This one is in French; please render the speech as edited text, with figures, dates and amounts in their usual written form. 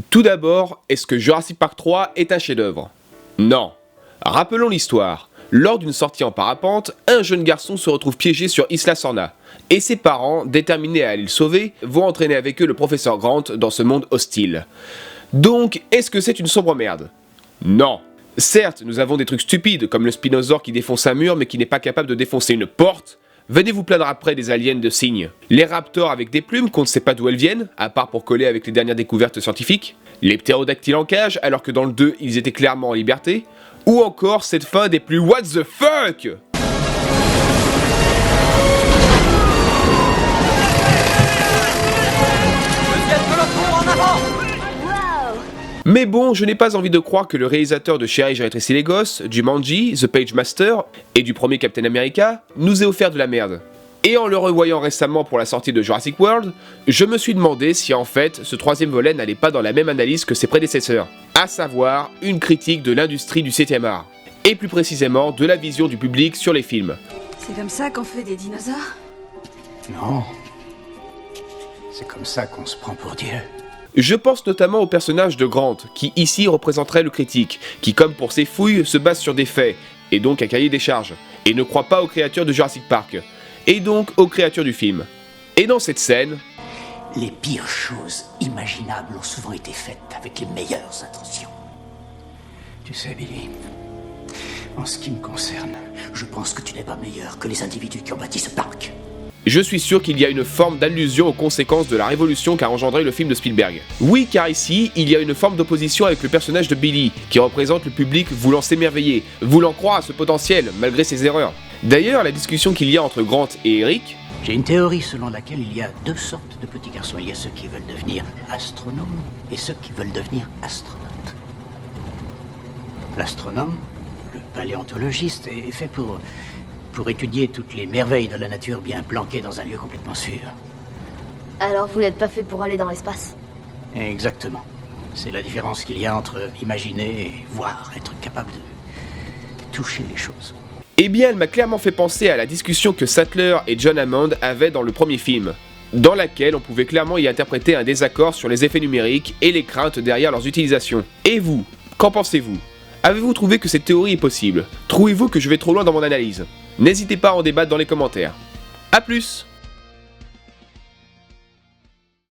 Tout d'abord, est-ce que Jurassic Park 3 est un chef-d'œuvre? Non. Rappelons l'histoire. Lors d'une sortie en parapente, un jeune garçon se retrouve piégé sur Isla Sorna, et ses parents, déterminés à aller le sauver, vont entraîner avec eux le professeur Grant dans ce monde hostile. Donc, est-ce que c'est une sombre merde? Non. Certes, nous avons des trucs stupides, comme le spinosaure qui défonce un mur mais qui n'est pas capable de défoncer une porte. Venez vous plaindre après des aliens de cygnes. Les raptors avec des plumes qu'on ne sait pas d'où elles viennent, à part pour coller avec les dernières découvertes scientifiques. Les ptérodactyles en cage, alors que dans le 2, ils étaient clairement en liberté. Ou encore cette fin des plus what the fuck. Mais bon, je n'ai pas envie de croire que le réalisateur de Chérie, j'ai rétréci les gosses, Jumanji, The Page Master et du premier Captain America nous ait offert de la merde. Et en le revoyant récemment pour la sortie de Jurassic World, je me suis demandé si en fait ce troisième volet n'allait pas dans la même analyse que ses prédécesseurs, à savoir une critique de l'industrie du 7e art, et plus précisément de la vision du public sur les films. C'est comme ça qu'on fait des dinosaures? Non. C'est comme ça qu'on se prend pour Dieu. Je pense notamment au personnage de Grant, qui ici représenterait le critique, qui comme pour ses fouilles se base sur des faits, et donc un cahier des charges, et ne croit pas aux créatures de Jurassic Park, et donc aux créatures du film. Et dans cette scène... Les pires choses imaginables ont souvent été faites avec les meilleures intentions. Tu sais, Billy, en ce qui me concerne, je pense que tu n'es pas meilleur que les individus qui ont bâti ce parc. Je suis sûr qu'il y a une forme d'allusion aux conséquences de la révolution qu'a engendré le film de Spielberg. Oui, car ici, il y a une forme d'opposition avec le personnage de Billy, qui représente le public voulant s'émerveiller, voulant croire à ce potentiel, malgré ses erreurs. D'ailleurs, la discussion qu'il y a entre Grant et Eric... J'ai une théorie selon laquelle il y a deux sortes de petits garçons. Il y a ceux qui veulent devenir astronomes et ceux qui veulent devenir astronautes. L'astronome, le paléontologiste, est fait pour étudier toutes les merveilles de la nature bien planquées dans un lieu complètement sûr. Alors vous n'êtes pas fait pour aller dans l'espace? Exactement. C'est la différence qu'il y a entre imaginer et voir, être capable de toucher les choses. Eh bien, elle m'a clairement fait penser à la discussion que Sattler et John Hammond avaient dans le premier film, dans laquelle on pouvait clairement y interpréter un désaccord sur les effets numériques et les craintes derrière leurs utilisations. Et vous, qu'en pensez-vous? Avez-vous trouvé que cette théorie est possible? Trouvez-vous que je vais trop loin dans mon analyse? N'hésitez pas à en débattre dans les commentaires. A plus!